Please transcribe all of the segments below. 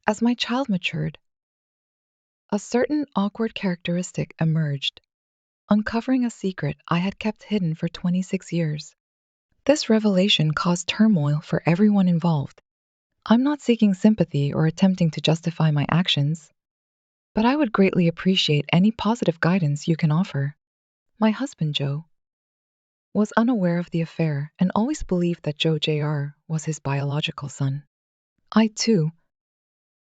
As my child matured, a certain awkward characteristic emerged, uncovering a secret I had kept hidden for 26 years. This revelation caused turmoil for everyone involved. I'm not seeking sympathy or attempting to justify my actions, but I would greatly appreciate any positive guidance you can offer. My husband, Joe, was unaware of the affair and always believed that Joe Jr. was his biological son. I, too,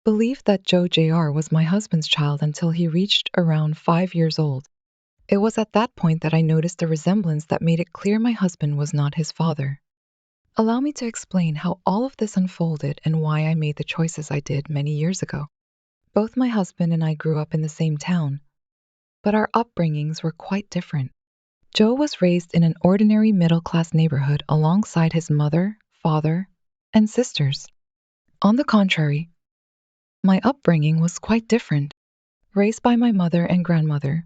believed that Joe Jr. was my husband's child until he reached around 5 years old. It was at that point that I noticed a resemblance that made it clear my husband was not his father. Allow me to explain how all of this unfolded and why I made the choices I did many years ago. Both my husband and I grew up in the same town, but our upbringings were quite different. Joe was raised in an ordinary middle-class neighborhood alongside his mother, father, and sisters. On the contrary, my upbringing was quite different. Raised by my mother and grandmother,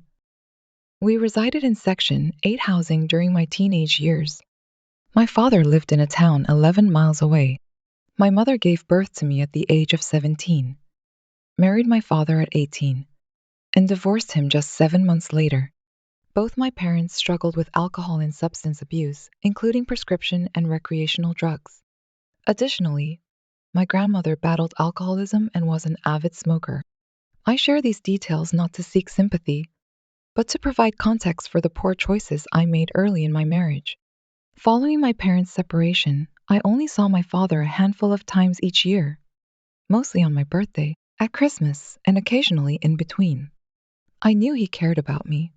we resided in Section 8 housing during my teenage years. My father lived in a town 11 miles away. My mother gave birth to me at the age of 17, married my father at 18, and divorced him just 7 months later. Both my parents struggled with alcohol and substance abuse, including prescription and recreational drugs. Additionally, my grandmother battled alcoholism and was an avid smoker. I share these details not to seek sympathy, but to provide context for the poor choices I made early in my marriage. Following my parents' separation, I only saw my father a handful of times each year, mostly on my birthday, at Christmas, and occasionally in between. I knew he cared about me,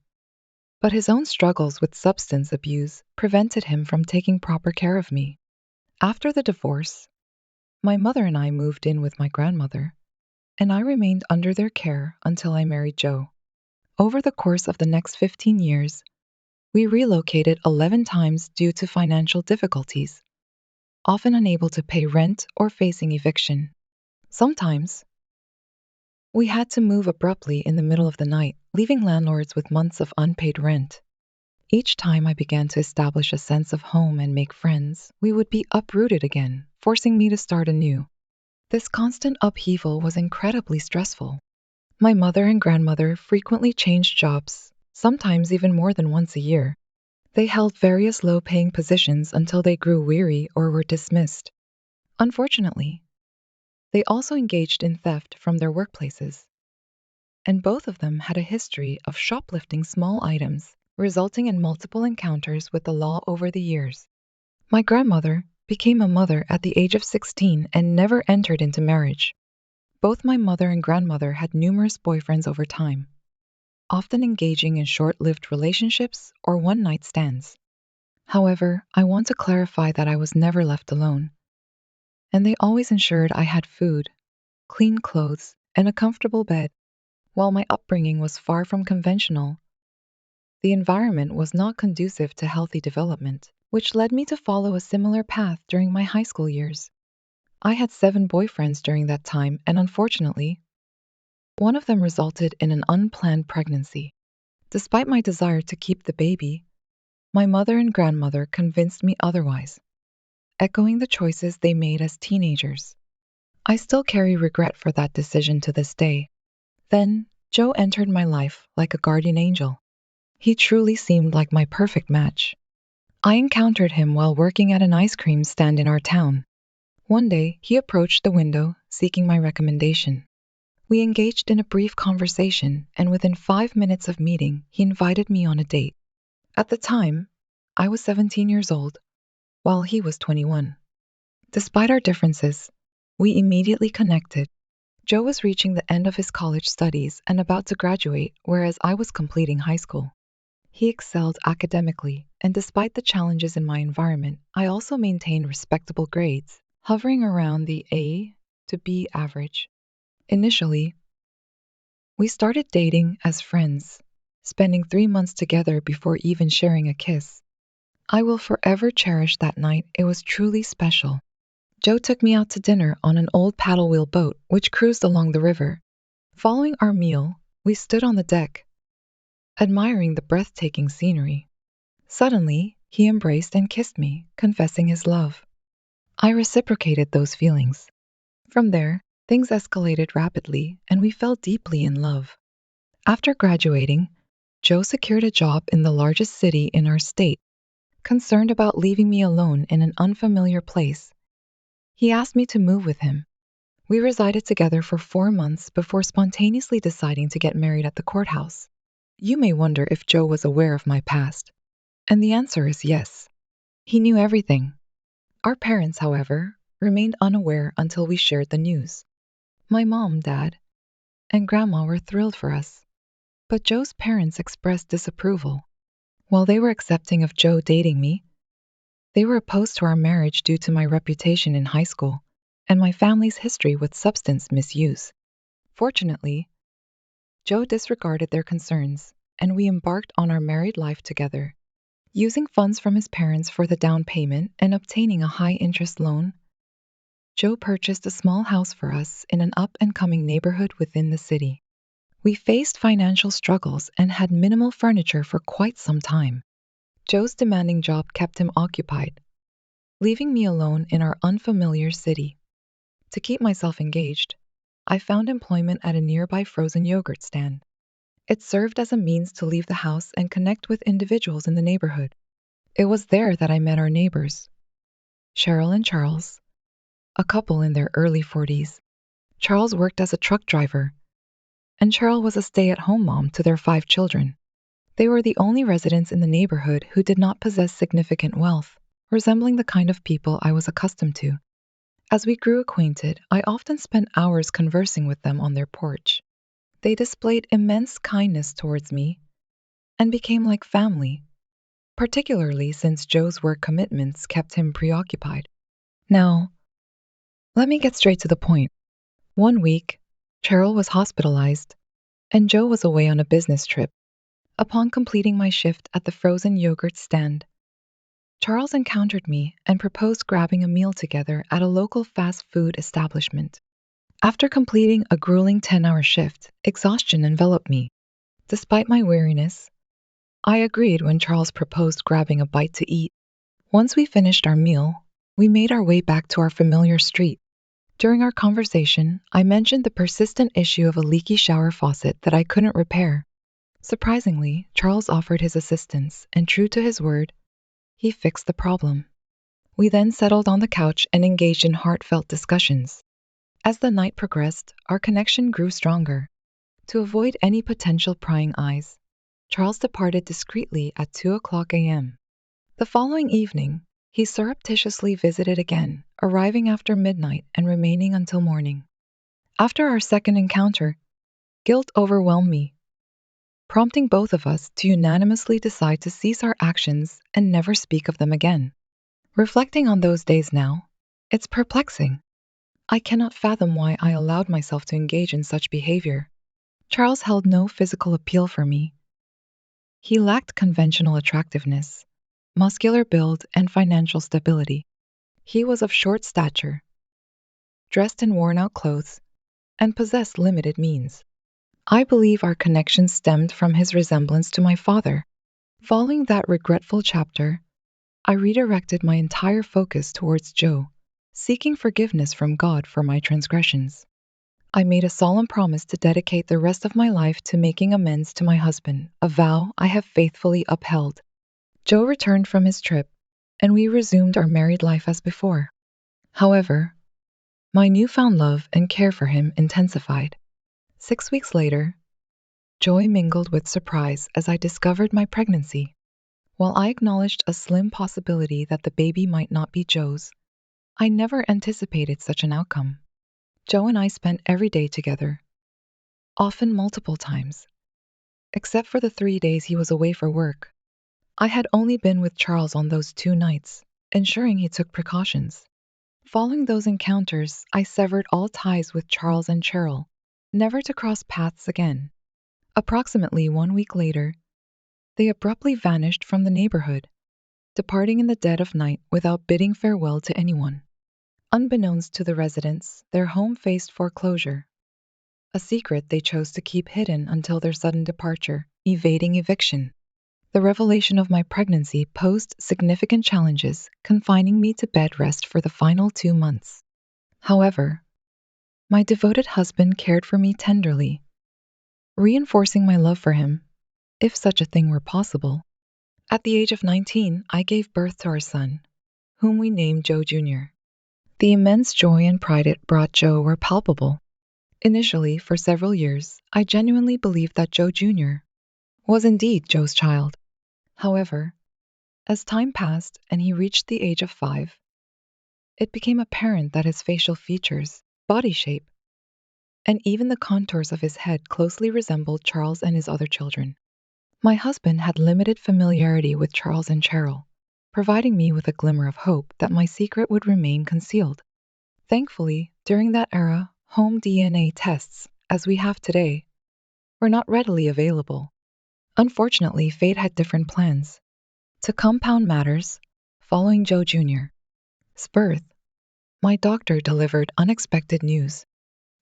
but his own struggles with substance abuse prevented him from taking proper care of me. After the divorce, my mother and I moved in with my grandmother, and I remained under their care until I married Joe. Over the course of the next 15 years, we relocated 11 times due to financial difficulties, often unable to pay rent or facing eviction. Sometimes, we had to move abruptly in the middle of the night, leaving landlords with months of unpaid rent. Each time I began to establish a sense of home and make friends, we would be uprooted again, forcing me to start anew. This constant upheaval was incredibly stressful. My mother and grandmother frequently changed jobs, sometimes even more than once a year. They held various low-paying positions until they grew weary or were dismissed. Unfortunately, they also engaged in theft from their workplaces, and both of them had a history of shoplifting small items, resulting in multiple encounters with the law over the years. My grandmother became a mother at the age of 16 and never entered into marriage. Both my mother and grandmother had numerous boyfriends over time, often engaging in short-lived relationships or one-night stands. However, I want to clarify that I was never left alone, and they always ensured I had food, clean clothes, and a comfortable bed. While my upbringing was far from conventional, the environment was not conducive to healthy development, which led me to follow a similar path during my high school years. I had 7 boyfriends during that time, and unfortunately, one of them resulted in an unplanned pregnancy. Despite my desire to keep the baby, my mother and grandmother convinced me otherwise, echoing the choices they made as teenagers. I still carry regret for that decision to this day. Then, Joe entered my life like a guardian angel. He truly seemed like my perfect match. I encountered him while working at an ice cream stand in our town. One day, he approached the window, seeking my recommendation. We engaged in a brief conversation, and within 5 minutes of meeting, he invited me on a date. At the time, I was 17 years old, while he was 21. Despite our differences, we immediately connected. Joe was reaching the end of his college studies and about to graduate, whereas I was completing high school. He excelled academically, and despite the challenges in my environment, I also maintained respectable grades, hovering around the A to B average. Initially, we started dating as friends, spending 3 months together before even sharing a kiss. I will forever cherish that night. It was truly special. Joe took me out to dinner on an old paddle wheel boat which cruised along the river. Following our meal, we stood on the deck, admiring the breathtaking scenery. Suddenly, he embraced and kissed me, confessing his love. I reciprocated those feelings. From there, Things escalated rapidly, and we fell deeply in love. After graduating, Joe secured a job in the largest city in our state. Concerned about leaving me alone in an unfamiliar place, he asked me to move with him. We resided together for 4 months before spontaneously deciding to get married at the courthouse. You may wonder if Joe was aware of my past, and the answer is yes. He knew everything. Our parents, however, remained unaware until we shared the news. My mom, dad, and grandma were thrilled for us, but Joe's parents expressed disapproval. While they were accepting of Joe dating me, they were opposed to our marriage due to my reputation in high school and my family's history with substance misuse. Fortunately, Joe disregarded their concerns, and we embarked on our married life together. Using funds from his parents for the down payment and obtaining a high-interest loan, Joe purchased a small house for us in an up-and-coming neighborhood within the city. We faced financial struggles and had minimal furniture for quite some time. Joe's demanding job kept him occupied, leaving me alone in our unfamiliar city. To keep myself engaged, I found employment at a nearby frozen yogurt stand. It served as a means to leave the house and connect with individuals in the neighborhood. It was there that I met our neighbors, Cheryl and Charles, a couple in their early 40s. Charles worked as a truck driver, and Cheryl was a stay-at-home mom to their 5 children. They were the only residents in the neighborhood who did not possess significant wealth, resembling the kind of people I was accustomed to. As we grew acquainted, I often spent hours conversing with them on their porch. They displayed immense kindness towards me and became like family, particularly since Joe's work commitments kept him preoccupied. Now, let me get straight to the point. One week, Cheryl was hospitalized, and Joe was away on a business trip. Upon completing my shift at the frozen yogurt stand, Charles encountered me and proposed grabbing a meal together at a local fast food establishment. After completing a grueling 10-hour shift, exhaustion enveloped me. Despite my weariness, I agreed when Charles proposed grabbing a bite to eat. Once we finished our meal, we made our way back to our familiar street. During our conversation, I mentioned the persistent issue of a leaky shower faucet that I couldn't repair. Surprisingly, Charles offered his assistance, and true to his word, he fixed the problem. We then settled on the couch and engaged in heartfelt discussions. As the night progressed, our connection grew stronger. To avoid any potential prying eyes, Charles departed discreetly at 2:00 a.m. The following evening, he surreptitiously visited again, arriving after midnight and remaining until morning. After our second encounter, guilt overwhelmed me, prompting both of us to unanimously decide to cease our actions and never speak of them again. Reflecting on those days now, it's perplexing. I cannot fathom why I allowed myself to engage in such behavior. Charles held no physical appeal for me. He lacked conventional attractiveness, muscular build, and financial stability. He was of short stature, dressed in worn-out clothes, and possessed limited means. I believe our connection stemmed from his resemblance to my father. Following that regretful chapter, I redirected my entire focus towards Joe, seeking forgiveness from God for my transgressions. I made a solemn promise to dedicate the rest of my life to making amends to my husband, a vow I have faithfully upheld. Joe returned from his trip, and we resumed our married life as before. However, my newfound love and care for him intensified. 6 weeks later, joy mingled with surprise as I discovered my pregnancy. While I acknowledged a slim possibility that the baby might not be Joe's, I never anticipated such an outcome. Joe and I spent every day together, often multiple times. Except for the 3 days he was away for work, I had only been with Charles on those 2 nights, ensuring he took precautions. Following those encounters, I severed all ties with Charles and Cheryl, never to cross paths again. Approximately 1 week later, they abruptly vanished from the neighborhood, departing in the dead of night without bidding farewell to anyone. Unbeknownst to the residents, their home faced foreclosure, a secret they chose to keep hidden until their sudden departure, evading eviction. The revelation of my pregnancy posed significant challenges, confining me to bed rest for the final 2 months. However, My devoted husband cared for me tenderly, reinforcing my love for him, if such a thing were possible. At the age of 19, I gave birth to our son, whom we named Joe Jr. The immense joy and pride it brought Joe were palpable. Initially, for several years, I genuinely believed that Joe Jr. was indeed Joe's child. However, as time passed and he reached the age of 5, it became apparent that his facial features, body shape, and even the contours of his head closely resembled Charles and his other children. My husband had limited familiarity with Charles and Cheryl, providing me with a glimmer of hope that my secret would remain concealed. Thankfully, during that era, home DNA tests, as we have today, were not readily available. Unfortunately, fate had different plans. To compound matters, following Joe Jr.'s birth, my doctor delivered unexpected news.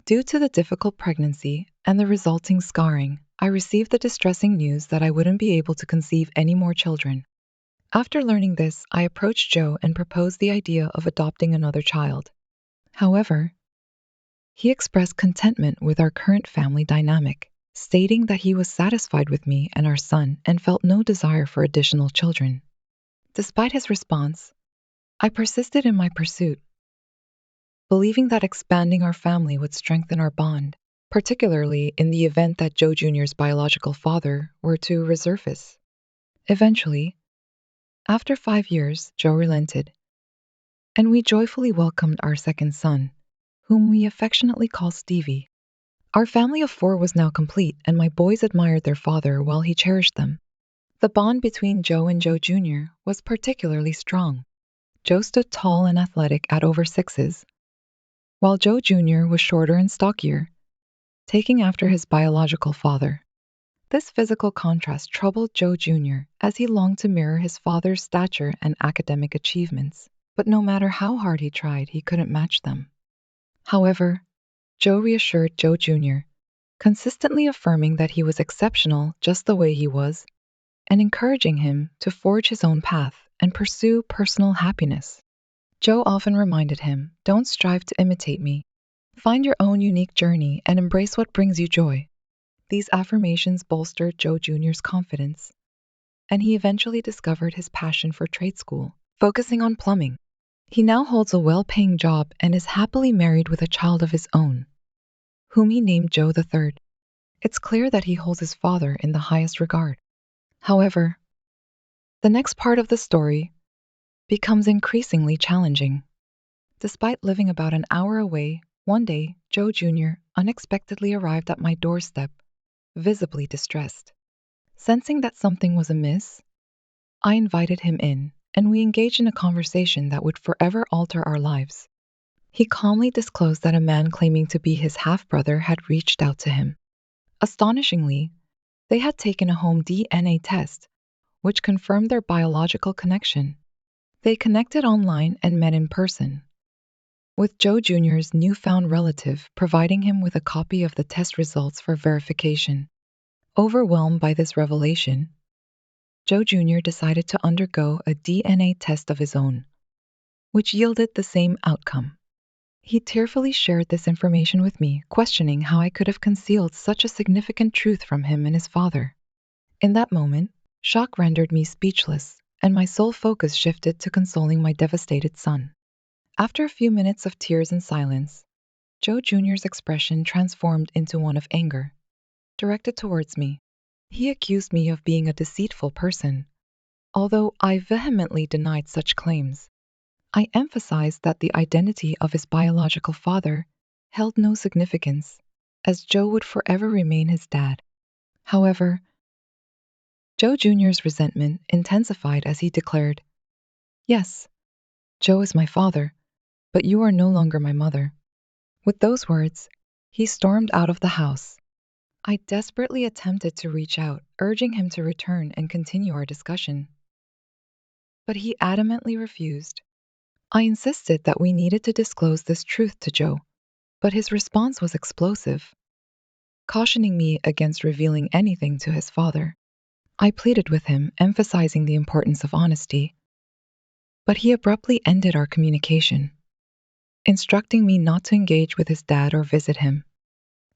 Due to the difficult pregnancy and the resulting scarring, I received the distressing news that I wouldn't be able to conceive any more children. After learning this, I approached Joe and proposed the idea of adopting another child. However, he expressed contentment with our current family dynamic, stating that he was satisfied with me and our son and felt no desire for additional children. Despite his response, I persisted in my pursuit, believing that expanding our family would strengthen our bond, particularly in the event that Joe Jr.'s biological father were to resurface. Eventually, after 5 years, Joe relented, and we joyfully welcomed our second son, whom we affectionately call Stevie. Our family of 4 was now complete, and my boys admired their father while he cherished them. The bond between Joe and Joe Jr. was particularly strong. Joe stood tall and athletic at over 6s, while Joe Jr. was shorter and stockier, taking after his biological father. This physical contrast troubled Joe Jr. as he longed to mirror his father's stature and academic achievements, but no matter how hard he tried, he couldn't match them. However, Joe reassured Joe Jr., consistently affirming that he was exceptional just the way he was, and encouraging him to forge his own path and pursue personal happiness. Joe often reminded him, "Don't strive to imitate me. Find your own unique journey and embrace what brings you joy." These affirmations bolstered Joe Jr.'s confidence, and he eventually discovered his passion for trade school, focusing on plumbing. He now holds a well-paying job and is happily married with a child of his own, whom he named Joe III. It's clear that he holds his father in the highest regard. However, the next part of the story becomes increasingly challenging. Despite living about an hour away, one day, Joe Jr. unexpectedly arrived at my doorstep, visibly distressed. Sensing that something was amiss, I invited him in, and we engaged in a conversation that would forever alter our lives. He calmly disclosed that a man claiming to be his half-brother had reached out to him. Astonishingly, they had taken a home DNA test, which confirmed their biological connection. They connected online and met in person, with Joe Jr.'s newfound relative providing him with a copy of the test results for verification. Overwhelmed by this revelation, Joe Jr. decided to undergo a DNA test of his own, which yielded the same outcome. He tearfully shared this information with me, questioning how I could have concealed such a significant truth from him and his father. In that moment, shock rendered me speechless, and my sole focus shifted to consoling my devastated son. After a few minutes of tears and silence, Joe Jr.'s expression transformed into one of anger, directed towards me. He accused me of being a deceitful person, although I vehemently denied such claims. I emphasized that the identity of his biological father held no significance, as Joe would forever remain his dad. However, Joe Jr.'s resentment intensified as he declared, "Yes, Joe is my father, but you are no longer my mother." With those words, he stormed out of the house. I desperately attempted to reach out, urging him to return and continue our discussion. But he adamantly refused. I insisted that we needed to disclose this truth to Joe, but his response was explosive, cautioning me against revealing anything to his father. I pleaded with him, emphasizing the importance of honesty, but he abruptly ended our communication. instructing me not to engage with his dad or visit him.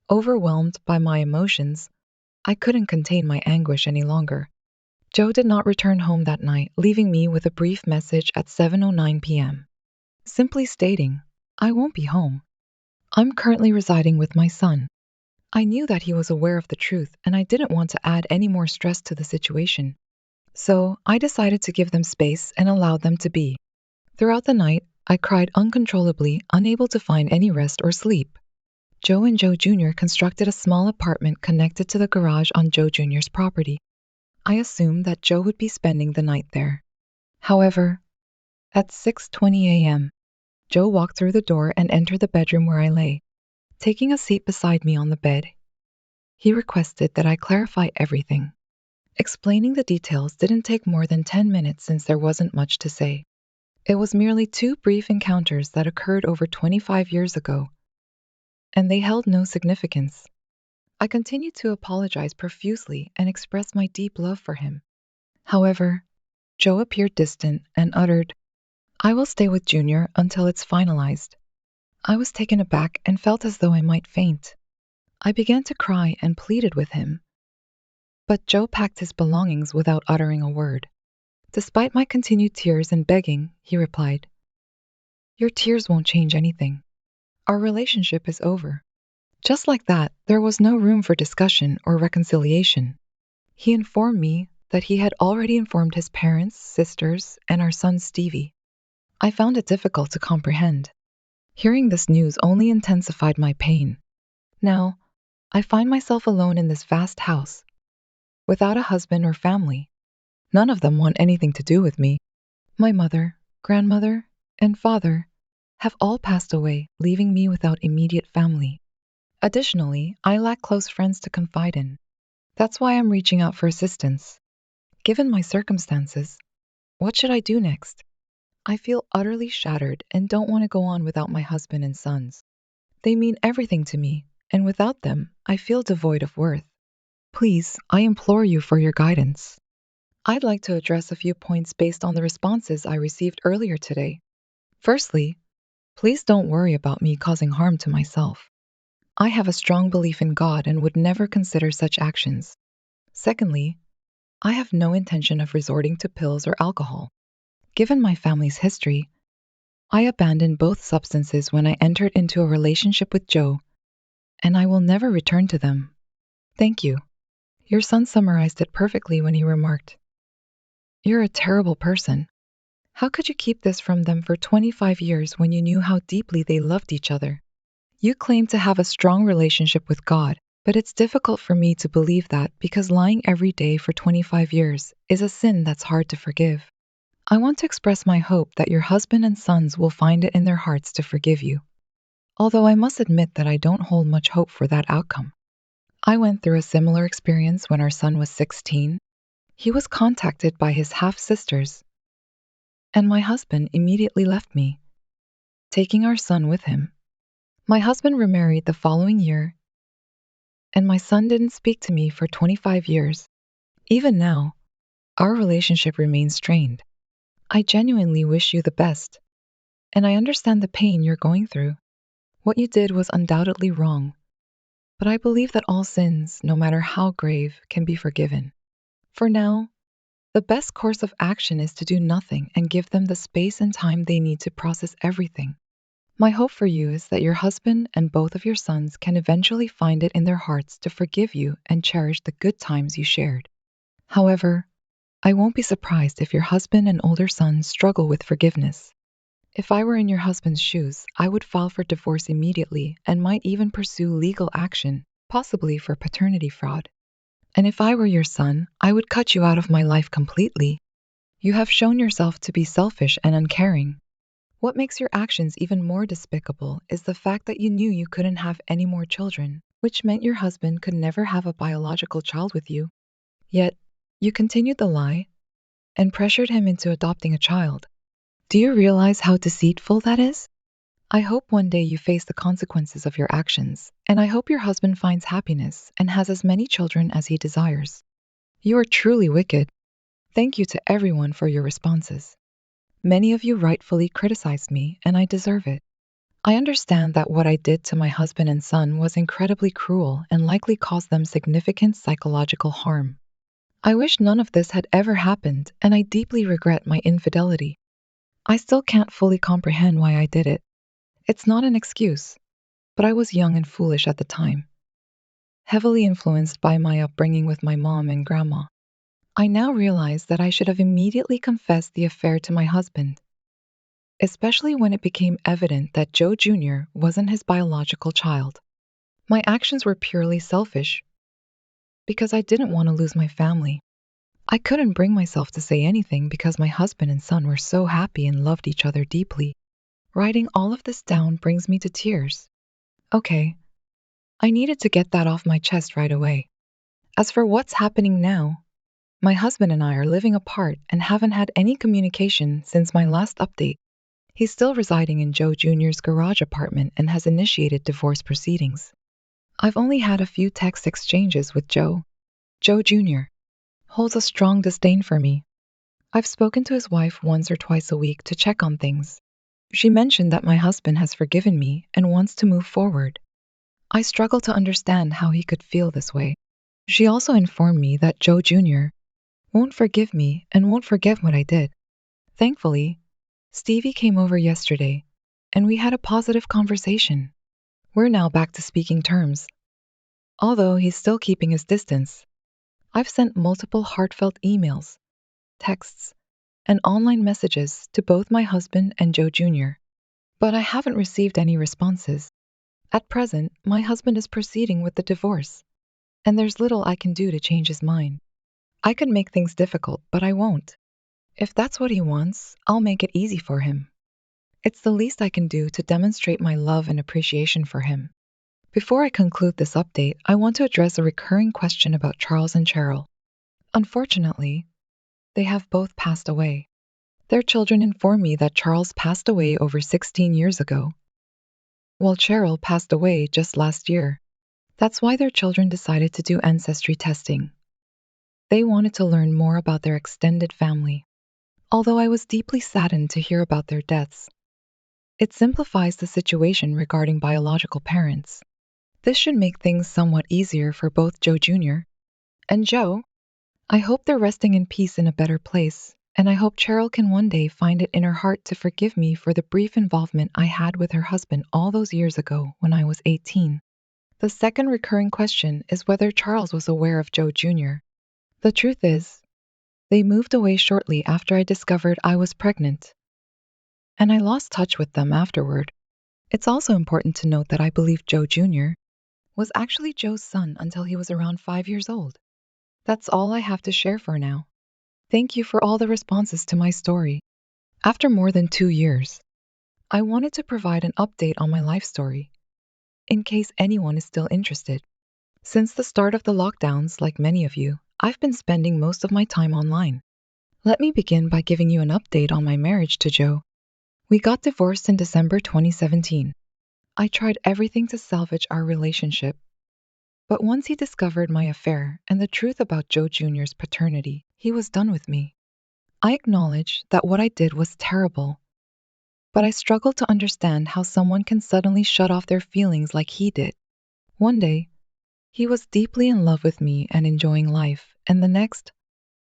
Overwhelmed by my emotions, I couldn't contain my anguish any longer. Joe did not return home that night, leaving me with a brief message at 7:09 p.m., simply stating, "I won't be home. I'm currently residing with my son." I knew that he was aware of the truth, and I didn't want to add any more stress to the situation. So I decided to give them space and allow them to be. Throughout the night, I cried uncontrollably, unable to find any rest or sleep. Joe and Joe Jr. constructed a small apartment connected to the garage on Joe Jr.'s property. I assumed that Joe would be spending the night there. However, at 6:20 a.m., Joe walked through the door and entered the bedroom where I lay. Taking a seat beside me on the bed, he requested that I clarify everything. Explaining the details didn't take more than 10 minutes since there wasn't much to say. It was merely two brief encounters that occurred over 25 years ago, and they held no significance. I continued to apologize profusely and express my deep love for him. However, Joe appeared distant and uttered, "I will stay with Junior until it's finalized." I was taken aback and felt as though I might faint. I began to cry and pleaded with him, but Joe packed his belongings without uttering a word. Despite my continued tears and begging, he replied, "Your tears won't change anything. Our relationship is over." Just like that, there was no room for discussion or reconciliation. He informed me that he had already informed his parents, sisters, and our son Stevie. I found it difficult to comprehend. Hearing this news only intensified my pain. Now, I find myself alone in this vast house, without a husband or family. None of them want anything to do with me. My mother, grandmother, and father have all passed away, leaving me without immediate family. Additionally, I lack close friends to confide in. That's why I'm reaching out for assistance. Given my circumstances, what should I do next? I feel utterly shattered and don't want to go on without my husband and sons. They mean everything to me, and without them, I feel devoid of worth. Please, I implore you for your guidance. I'd like to address a few points based on the responses I received earlier today. Firstly, please don't worry about me causing harm to myself. I have a strong belief in God and would never consider such actions. Secondly, I have no intention of resorting to pills or alcohol. Given my family's history, I abandoned both substances when I entered into a relationship with Joe, and I will never return to them. Thank you. Your son summarized it perfectly when he remarked, "You're a terrible person. How could you keep this from them for 25 years when you knew how deeply they loved each other? You claim to have a strong relationship with God, but it's difficult for me to believe that because lying every day for 25 years is a sin that's hard to forgive. I want to express my hope that your husband and sons will find it in their hearts to forgive you. Although I must admit that I don't hold much hope for that outcome. I went through a similar experience when our son was 16. He was contacted by his half-sisters, and my husband immediately left me, taking our son with him. My husband remarried the following year, and my son didn't speak to me for 25 years. Even now, our relationship remains strained. I genuinely wish you the best, and I understand the pain you're going through. What you did was undoubtedly wrong, but I believe that all sins, no matter how grave, can be forgiven. For now, the best course of action is to do nothing and give them the space and time they need to process everything. My hope for you is that your husband and both of your sons can eventually find it in their hearts to forgive you and cherish the good times you shared. However, I won't be surprised if your husband and older son struggle with forgiveness. If I were in your husband's shoes, I would file for divorce immediately and might even pursue legal action, possibly for paternity fraud. And if I were your son, I would cut you out of my life completely. You have shown yourself to be selfish and uncaring. What makes your actions even more despicable is the fact that you knew you couldn't have any more children, which meant your husband could never have a biological child with you. Yet, you continued the lie and pressured him into adopting a child. Do you realize how deceitful that is? I hope one day you face the consequences of your actions, and I hope your husband finds happiness and has as many children as he desires. You are truly wicked. Thank you to everyone for your responses. Many of you rightfully criticized me, and I deserve it. I understand that what I did to my husband and son was incredibly cruel and likely caused them significant psychological harm. I wish none of this had ever happened, and I deeply regret my infidelity. I still can't fully comprehend why I did it. It's not an excuse, but I was young and foolish at the time, heavily influenced by my upbringing with my mom and grandma. I now realize that I should have immediately confessed the affair to my husband, especially when it became evident that Joe Jr. wasn't his biological child. My actions were purely selfish because I didn't want to lose my family. I couldn't bring myself to say anything because my husband and son were so happy and loved each other deeply. Writing all of this down brings me to tears. Okay, I needed to get that off my chest right away. As for what's happening now, my husband and I are living apart and haven't had any communication since my last update. He's still residing in Joe Jr.'s garage apartment and has initiated divorce proceedings. I've only had a few text exchanges with Joe. Joe Jr. holds a strong disdain for me. I've spoken to his wife once or twice a week to check on things. She mentioned that my husband has forgiven me and wants to move forward. I struggle to understand how he could feel this way. She also informed me that Joe Jr. won't forgive me and won't forget what I did. Thankfully, Stevie came over yesterday, and we had a positive conversation. We're now back to speaking terms. Although he's still keeping his distance, I've sent multiple heartfelt emails, texts, and online messages to both my husband and Joe Jr., but I haven't received any responses. At present, my husband is proceeding with the divorce, and there's little I can do to change his mind. I could make things difficult, but I won't. If that's what he wants, I'll make it easy for him. It's the least I can do to demonstrate my love and appreciation for him. Before I conclude this update, I want to address a recurring question about Charles and Cheryl. Unfortunately, they have both passed away. Their children inform me that Charles passed away over 16 years ago, while Cheryl passed away just last year. That's why their children decided to do ancestry testing. They wanted to learn more about their extended family. Although I was deeply saddened to hear about their deaths, it simplifies the situation regarding biological parents. This should make things somewhat easier for both Joe Jr. and Joe. I hope they're resting in peace in a better place, and I hope Cheryl can one day find it in her heart to forgive me for the brief involvement I had with her husband all those years ago when I was 18. The second recurring question is whether Charles was aware of Joe Jr. The truth is, they moved away shortly after I discovered I was pregnant, and I lost touch with them afterward. It's also important to note that I believe Joe Jr. was actually Joe's son until he was around 5 years old. That's all I have to share for now. Thank you for all the responses to my story. After more than 2 years, I wanted to provide an update on my life story, in case anyone is still interested. Since the start of the lockdowns, like many of you, I've been spending most of my time online. Let me begin by giving you an update on my marriage to Joe. We got divorced in December 2017. I tried everything to salvage our relationship, but once he discovered my affair and the truth about Joe Jr.'s paternity, he was done with me. I acknowledge that what I did was terrible, but I struggle to understand how someone can suddenly shut off their feelings like he did. One day, he was deeply in love with me and enjoying life, and the next,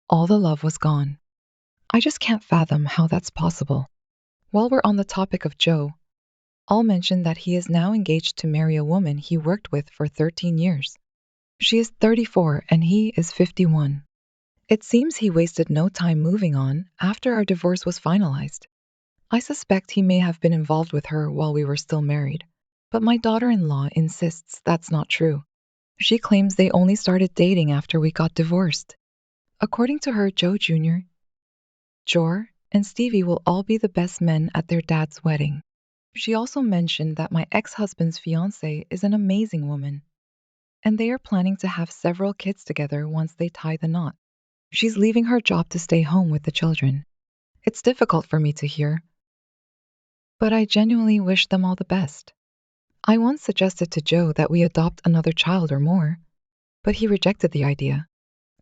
all the love was gone. I just can't fathom how that's possible. While we're on the topic of Joe, I'll mention that he is now engaged to marry a woman he worked with for 13 years. She is 34 and he is 51. It seems he wasted no time moving on after our divorce was finalized. I suspect he may have been involved with her while we were still married, but my daughter-in-law insists that's not true. She claims they only started dating after we got divorced. According to her, Joe Jr., Jor, and Stevie will all be the best men at their dad's wedding. She also mentioned that my ex-husband's fiancée is an amazing woman, and they are planning to have several kids together once they tie the knot. She's leaving her job to stay home with the children. It's difficult for me to hear, but I genuinely wish them all the best. I once suggested to Joe that we adopt another child or more, but he rejected the idea.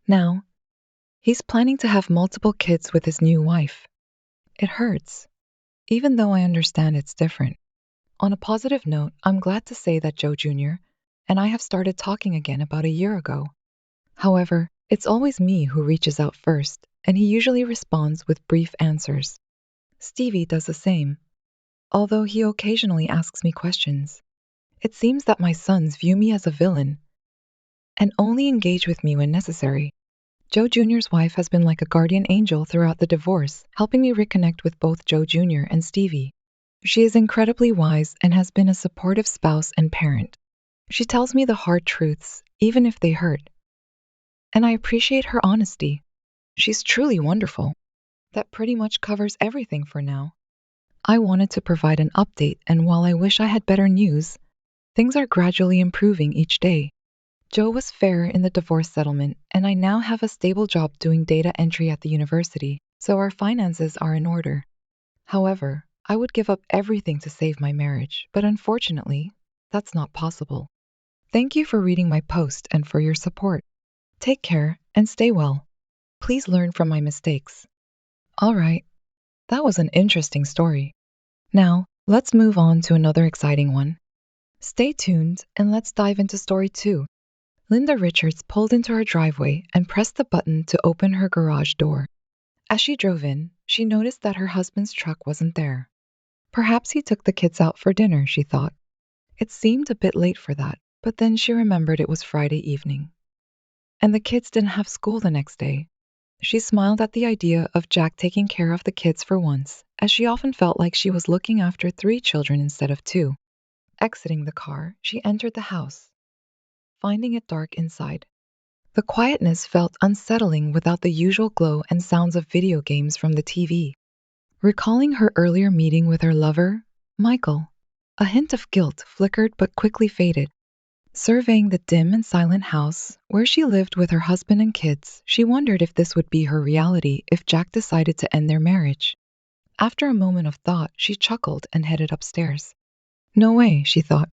Now, he's planning to have multiple kids with his new wife. It hurts, even though I understand it's different. On a positive note, I'm glad to say that Joe Jr. and I have started talking again about a year ago. However, it's always me who reaches out first, and he usually responds with brief answers. Stevie does the same, although he occasionally asks me questions. It seems that my sons view me as a villain and only engage with me when necessary. Joe Jr.'s wife has been like a guardian angel throughout the divorce, helping me reconnect with both Joe Jr. and Stevie. She is incredibly wise and has been a supportive spouse and parent. She tells me the hard truths, even if they hurt, and I appreciate her honesty. She's truly wonderful. That pretty much covers everything for now. I wanted to provide an update, and while I wish I had better news, things are gradually improving each day. Joe was fair in the divorce settlement, and I now have a stable job doing data entry at the university, so our finances are in order. However, I would give up everything to save my marriage, but unfortunately, that's not possible. Thank you for reading my post and for your support. Take care and stay well. Please learn from my mistakes. All right, that was an interesting story. Now, let's move on to another exciting one. Stay tuned and let's dive into story 2. Linda Richards pulled into her driveway and pressed the button to open her garage door. As she drove in, she noticed that her husband's truck wasn't there. Perhaps he took the kids out for dinner, she thought. It seemed a bit late for that, but then she remembered it was Friday evening. And the kids didn't have school the next day. She smiled at the idea of Jack taking care of the kids for once, as she often felt like she was looking after 3 children instead of 2. Exiting the car, she entered the house, finding it dark inside. The quietness felt unsettling without the usual glow and sounds of video games from the TV. Recalling her earlier meeting with her lover, Michael, a hint of guilt flickered but quickly faded. Surveying the dim and silent house where she lived with her husband and kids, she wondered if this would be her reality if Jack decided to end their marriage. After a moment of thought, she chuckled and headed upstairs. No way, she thought.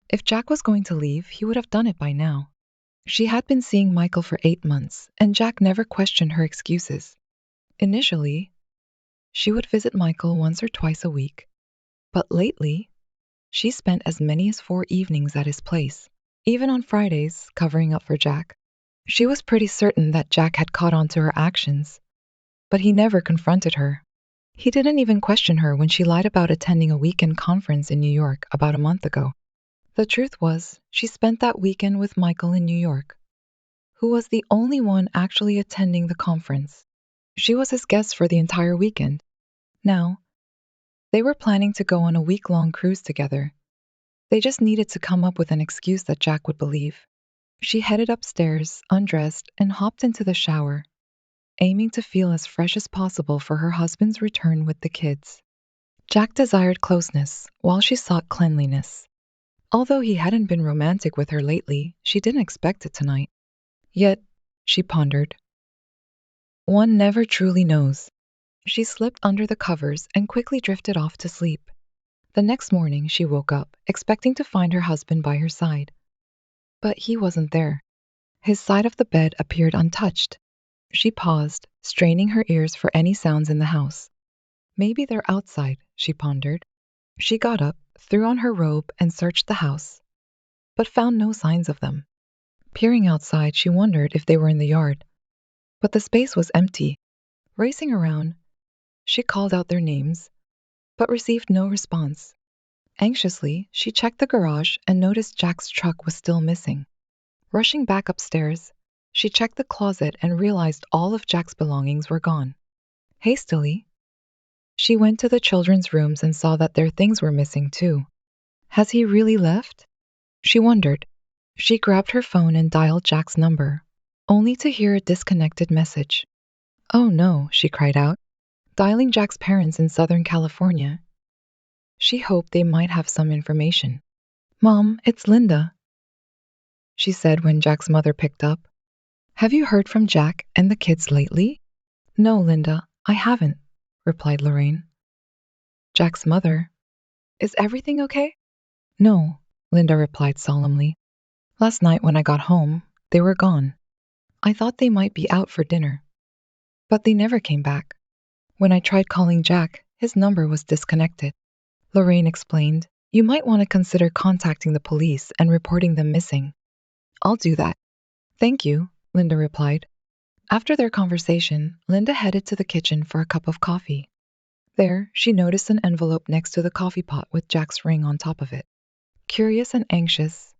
If Jack was going to leave, he would have done it by now. She had been seeing Michael for 8 months, and Jack never questioned her excuses. Initially, she would visit Michael once or twice a week, but lately, she spent as many as 4 evenings at his place, even on Fridays, covering up for Jack. She was pretty certain that Jack had caught on to her actions, but he never confronted her. He didn't even question her when she lied about attending a weekend conference in New York about a month ago. The truth was, she spent that weekend with Michael in New York, who was the only one actually attending the conference. She was his guest for the entire weekend. Now, they were planning to go on a week-long cruise together. They just needed to come up with an excuse that Jack would believe. She headed upstairs, undressed, and hopped into the shower, aiming to feel as fresh as possible for her husband's return with the kids. Jack desired closeness, while she sought cleanliness. Although he hadn't been romantic with her lately, she didn't expect it tonight. Yet, she pondered, one never truly knows. She slipped under the covers and quickly drifted off to sleep. The next morning, she woke up, expecting to find her husband by her side. But he wasn't there. His side of the bed appeared untouched. She paused, straining her ears for any sounds in the house. Maybe they're outside, she pondered. She got up, threw on her robe, and searched the house, but found no signs of them. Peering outside, she wondered if they were in the yard, but the space was empty. Racing around, she called out their names, but received no response. Anxiously, she checked the garage and noticed Jack's truck was still missing. Rushing back upstairs, she checked the closet and realized all of Jack's belongings were gone. Hastily, she went to the children's rooms and saw that their things were missing too. Has he really left? She wondered. She grabbed her phone and dialed Jack's number, only to hear a disconnected message. Oh no, she cried out, dialing Jack's parents in Southern California. She hoped they might have some information. Mom, it's Linda, she said when Jack's mother picked up. Have you heard from Jack and the kids lately? No, Linda, I haven't, replied Lorraine. Jack's mother. Is everything okay? No, Linda replied solemnly. Last night when I got home, they were gone. I thought they might be out for dinner, but they never came back. When I tried calling Jack, his number was disconnected. Lorraine explained, You might want to consider contacting the police and reporting them missing. I'll do that. Thank you, Linda replied. After their conversation, Linda headed to the kitchen for a cup of coffee. There, she noticed an envelope next to the coffee pot with Jack's ring on top of it. Curious and anxious,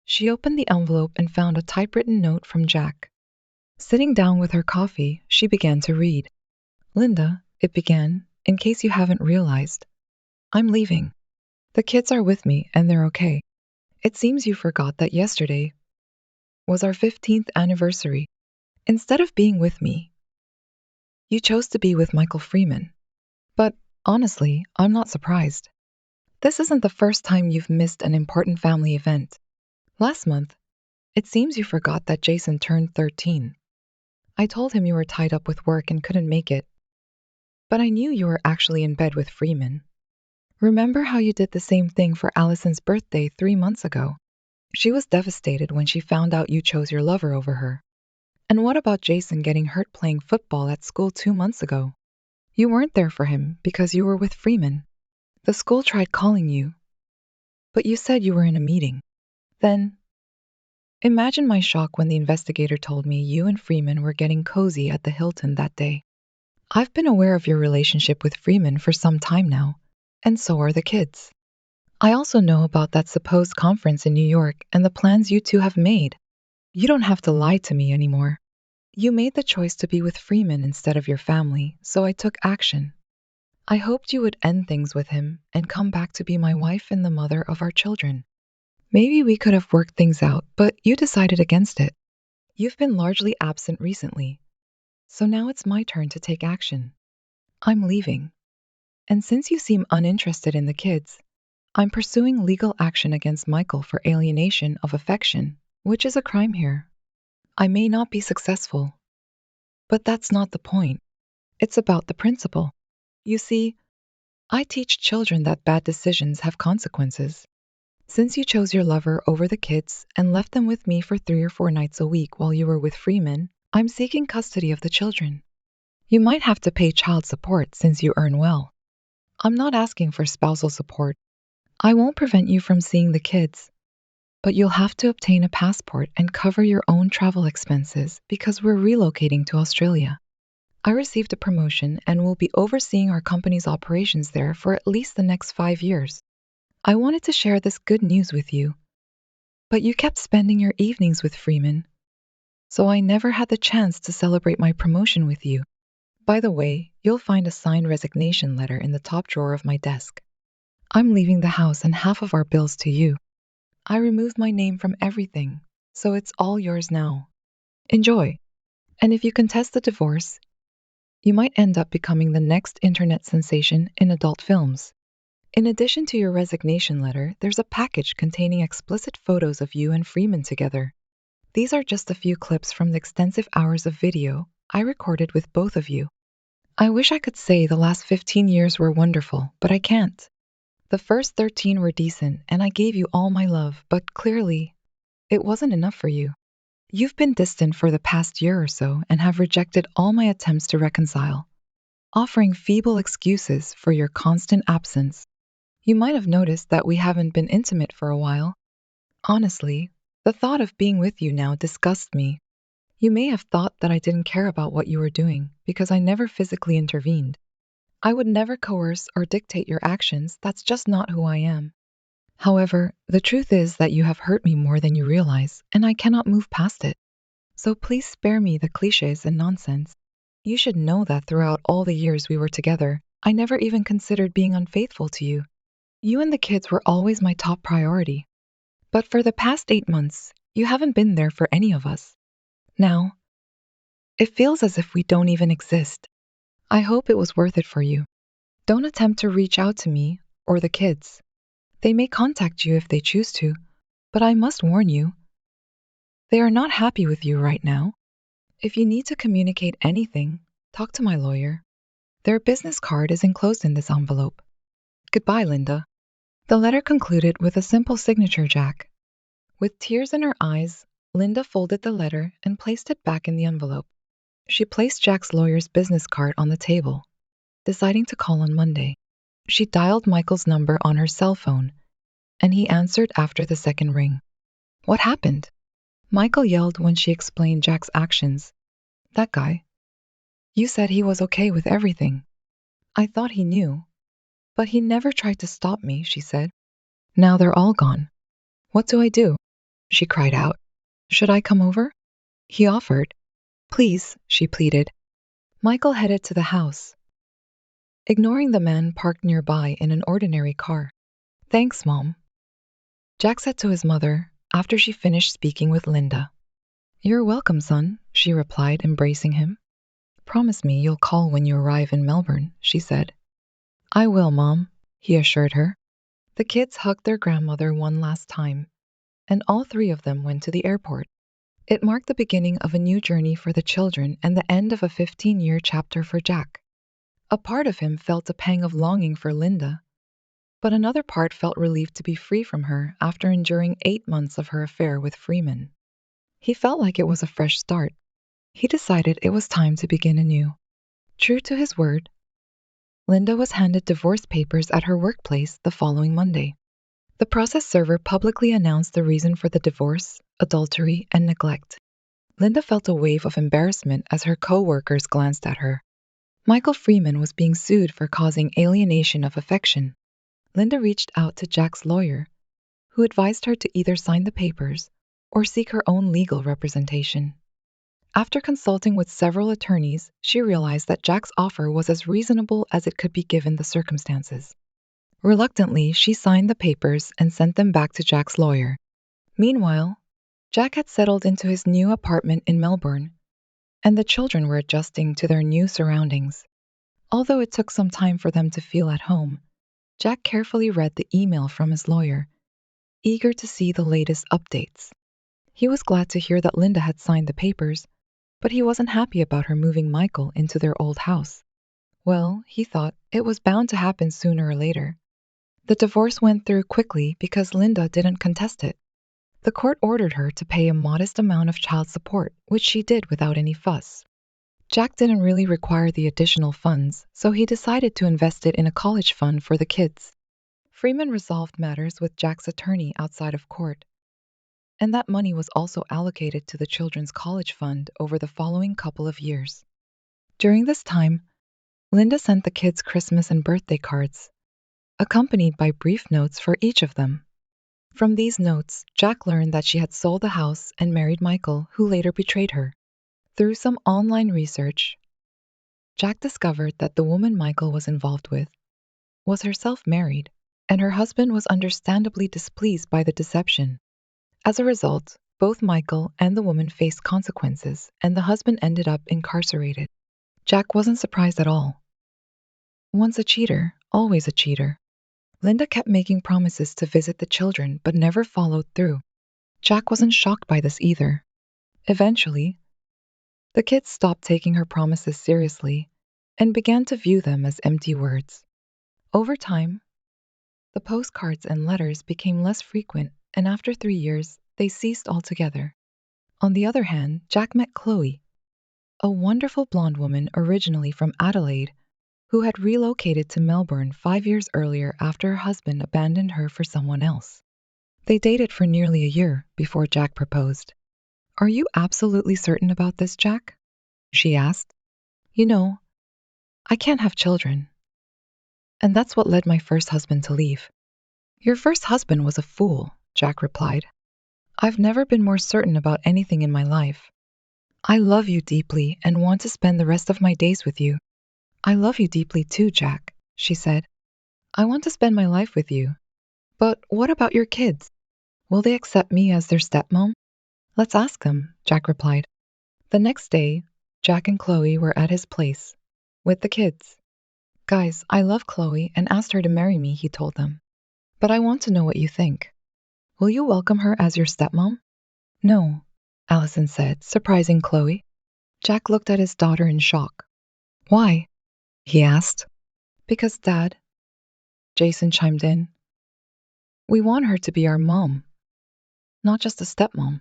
she opened the envelope and found a typewritten note from Jack. Sitting down with her coffee, she began to read. Linda, it began, in case you haven't realized, I'm leaving. The kids are with me and they're okay. It seems you forgot that yesterday was our 15th anniversary. Instead of being with me, you chose to be with Michael Freeman. But honestly, I'm not surprised. This isn't the first time you've missed an important family event. Last month, it seems you forgot that Jason turned 13. I told him you were tied up with work and couldn't make it, but I knew you were actually in bed with Freeman. Remember how you did the same thing for Allison's birthday 3 months ago? She was devastated when she found out you chose your lover over her. And what about Jason getting hurt playing football at school 2 months ago? You weren't there for him because you were with Freeman. The school tried calling you, but you said you were in a meeting. Then, imagine my shock when the investigator told me you and Freeman were getting cozy at the Hilton that day. I've been aware of your relationship with Freeman for some time now, and so are the kids. I also know about that supposed conference in New York and the plans you two have made. You don't have to lie to me anymore. You made the choice to be with Freeman instead of your family, so I took action. I hoped you would end things with him and come back to be my wife and the mother of our children. Maybe we could have worked things out, but you decided against it. You've been largely absent recently, so now it's my turn to take action. I'm leaving. And since you seem uninterested in the kids, I'm pursuing legal action against Michael for alienation of affection, which is a crime here. I may not be successful, but that's not the point. It's about the principle. You see, I teach children that bad decisions have consequences. Since you chose your lover over the kids and left them with me for 3 or 4 nights a week while you were with Freeman, I'm seeking custody of the children. You might have to pay child support since you earn well. I'm not asking for spousal support. I won't prevent you from seeing the kids, but you'll have to obtain a passport and cover your own travel expenses because we're relocating to Australia. I received a promotion and will be overseeing our company's operations there for at least the next 5 years. I wanted to share this good news with you, but you kept spending your evenings with Freeman, so I never had the chance to celebrate my promotion with you. By the way, you'll find a signed resignation letter in the top drawer of my desk. I'm leaving the house and half of our bills to you. I removed my name from everything, so it's all yours now. Enjoy. And if you contest the divorce, you might end up becoming the next internet sensation in adult films. In addition to your resignation letter, there's a package containing explicit photos of you and Freeman together. These are just a few clips from the extensive hours of video I recorded with both of you. I wish I could say the last 15 years were wonderful, but I can't. The first 13 were decent, and I gave you all my love, but clearly, it wasn't enough for you. You've been distant for the past year or so and have rejected all my attempts to reconcile, offering feeble excuses for your constant absence. You might have noticed that we haven't been intimate for a while. Honestly, the thought of being with you now disgusts me. You may have thought that I didn't care about what you were doing because I never physically intervened. I would never coerce or dictate your actions. That's just not who I am. However, the truth is that you have hurt me more than you realize, and I cannot move past it. So please spare me the cliches and nonsense. You should know that throughout all the years we were together, I never even considered being unfaithful to you. You and the kids were always my top priority. But for the past 8 months, you haven't been there for any of us. Now, it feels as if we don't even exist. I hope it was worth it for you. Don't attempt to reach out to me or the kids. They may contact you if they choose to, but I must warn you, they are not happy with you right now. If you need to communicate anything, talk to my lawyer. Their business card is enclosed in this envelope. Goodbye, Linda. The letter concluded with a simple signature, Jack. With tears in her eyes, Linda folded the letter and placed it back in the envelope. She placed Jack's lawyer's business card on the table, deciding to call on Monday. She dialed Michael's number on her cell phone, and he answered after the second ring. What happened? Michael yelled when she explained Jack's actions. That guy. You said he was okay with everything. I thought he knew. But he never tried to stop me, she said. Now they're all gone. What do I do? She cried out. Should I come over? He offered. Please, she pleaded. Michael headed to the house, ignoring the man parked nearby in an ordinary car. Thanks, Mom, Jack said to his mother after she finished speaking with Linda. You're welcome, son, she replied, embracing him. Promise me you'll call when you arrive in Melbourne, she said. I will, Mom, he assured her. The kids hugged their grandmother one last time, and all three of them went to the airport. It marked the beginning of a new journey for the children and the end of a 15-year chapter for Jack. A part of him felt a pang of longing for Linda, but another part felt relieved to be free from her after enduring 8 months of her affair with Freeman. He felt like it was a fresh start. He decided it was time to begin anew. True to his word, Linda was handed divorce papers at her workplace the following Monday. The process server publicly announced the reason for the divorce, adultery, and neglect. Linda felt a wave of embarrassment as her co-workers glanced at her. Michael Freeman was being sued for causing alienation of affection. Linda reached out to Jack's lawyer, who advised her to either sign the papers or seek her own legal representation. After consulting with several attorneys, she realized that Jack's offer was as reasonable as it could be given the circumstances. Reluctantly, she signed the papers and sent them back to Jack's lawyer. Meanwhile, Jack had settled into his new apartment in Melbourne, and the children were adjusting to their new surroundings. Although it took some time for them to feel at home, Jack carefully read the email from his lawyer, eager to see the latest updates. He was glad to hear that Linda had signed the papers, but he wasn't happy about her moving Michael into their old house. Well, he thought, it was bound to happen sooner or later. The divorce went through quickly because Linda didn't contest it. The court ordered her to pay a modest amount of child support, which she did without any fuss. Jack didn't really require the additional funds, so he decided to invest it in a college fund for the kids. Freeman resolved matters with Jack's attorney outside of court, and that money was also allocated to the children's college fund over the following couple of years. During this time, Linda sent the kids Christmas and birthday cards, accompanied by brief notes for each of them. From these notes, Jack learned that she had sold the house and married Michael, who later betrayed her. Through some online research, Jack discovered that the woman Michael was involved with was herself married, and her husband was understandably displeased by the deception. As a result, both Michael and the woman faced consequences, and the husband ended up incarcerated. Jack wasn't surprised at all. Once a cheater, always a cheater. Linda kept making promises to visit the children, but never followed through. Jack wasn't shocked by this either. Eventually, the kids stopped taking her promises seriously and began to view them as empty words. Over time, the postcards and letters became less frequent, and after 3 years, they ceased altogether. On the other hand, Jack met Chloe, a wonderful blonde woman originally from Adelaide, who had relocated to Melbourne 5 years earlier after her husband abandoned her for someone else. They dated for nearly a year before Jack proposed. Are you absolutely certain about this, Jack? She asked. You know, I can't have children. And that's what led my first husband to leave. Your first husband was a fool, Jack replied. I've never been more certain about anything in my life. I love you deeply and want to spend the rest of my days with you. I love you deeply too, Jack, she said. I want to spend my life with you. But what about your kids? Will they accept me as their stepmom? Let's ask them, Jack replied. The next day, Jack and Chloe were at his place, with the kids. Guys, I love Chloe and asked her to marry me, he told them. But I want to know what you think. Will you welcome her as your stepmom? No, Allison said, surprising Chloe. Jack looked at his daughter in shock. Why? He asked. Because, Dad, Jason chimed in. We want her to be our mom, not just a stepmom.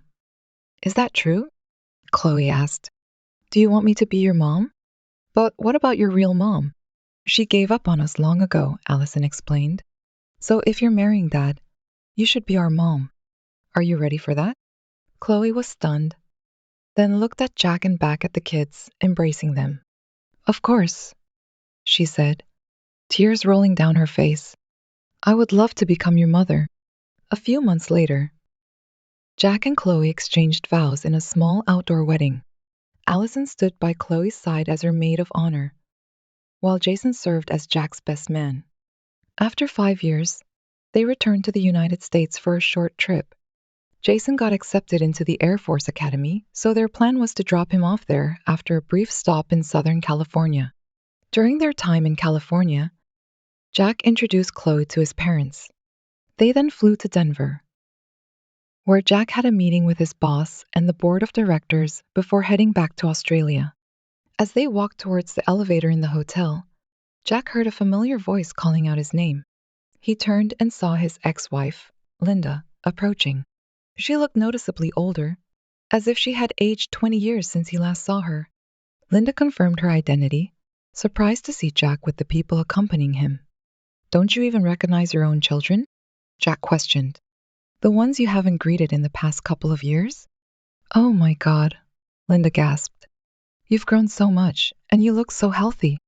Is that true? Chloe asked. Do you want me to be your mom? But what about your real mom? She gave up on us long ago, Allison explained. So if you're marrying Dad, you should be our mom. Are you ready for that? Chloe was stunned, then looked at Jack and back at the kids, embracing them. Of course, she said, tears rolling down her face. I would love to become your mother. A few months later, Jack and Chloe exchanged vows in a small outdoor wedding. Allison stood by Chloe's side as her maid of honor, while Jason served as Jack's best man. After 5 years, they returned to the United States for a short trip. Jason got accepted into the Air Force Academy, so their plan was to drop him off there after a brief stop in Southern California. During their time in California, Jack introduced Chloe to his parents. They then flew to Denver, where Jack had a meeting with his boss and the board of directors before heading back to Australia. As they walked towards the elevator in the hotel, Jack heard a familiar voice calling out his name. He turned and saw his ex-wife, Linda, approaching. She looked noticeably older, as if she had aged 20 years since he last saw her. Linda confirmed her identity, surprised to see Jack with the people accompanying him. Don't you even recognize your own children? Jack questioned. The ones you haven't greeted in the past couple of years? Oh my God, Linda gasped. You've grown so much, and you look so healthy.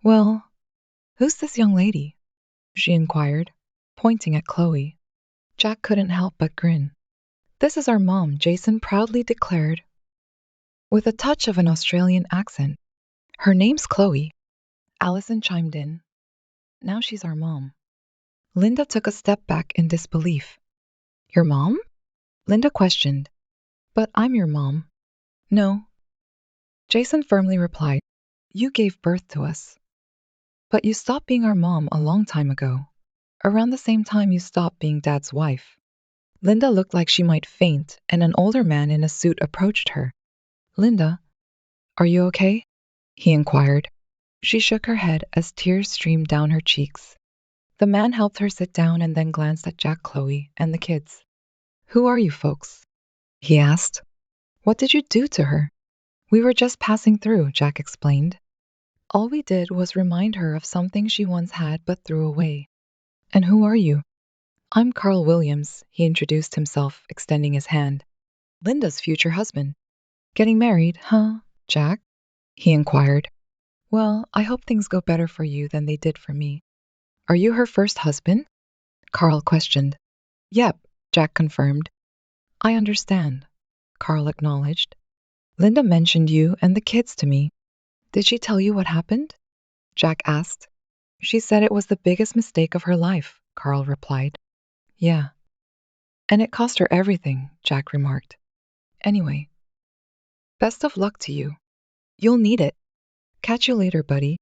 Well, who's this young lady? She inquired, pointing at Chloe. Jack couldn't help but grin. This is our mom, Jason proudly declared, with a touch of an Australian accent. Her name's Chloe. Allison chimed in. Now she's our mom. Linda took a step back in disbelief. Your mom? Linda questioned. But I'm your mom. No. Jason firmly replied. You gave birth to us. But you stopped being our mom a long time ago, around the same time you stopped being Dad's wife. Linda looked like she might faint, and an older man in a suit approached her. Linda, are you okay? He inquired. She shook her head as tears streamed down her cheeks. The man helped her sit down and then glanced at Jack, Chloe, and the kids. Who are you folks? He asked. What did you do to her? We were just passing through, Jack explained. All we did was remind her of something she once had but threw away. And who are you? I'm Carl Williams, he introduced himself, extending his hand. Linda's future husband. Getting married, huh, Jack? He inquired. Well, I hope things go better for you than they did for me. Are you her first husband? Carl questioned. Yep, Jack confirmed. I understand, Carl acknowledged. Linda mentioned you and the kids to me. Did she tell you what happened? Jack asked. She said it was the biggest mistake of her life, Carl replied. Yeah. And it cost her everything, Jack remarked. Anyway, best of luck to you. You'll need it. Catch you later, buddy.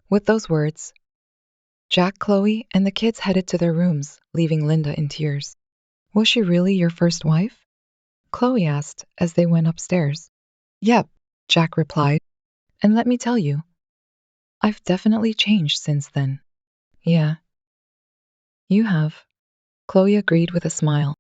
With those words, Jack, Chloe, and the kids headed to their rooms, leaving Linda in tears. Was she really your first wife? Chloe asked as they went upstairs. Yep, Jack replied. And let me tell you, I've definitely changed since then. Yeah, you have. Chloe agreed with a smile.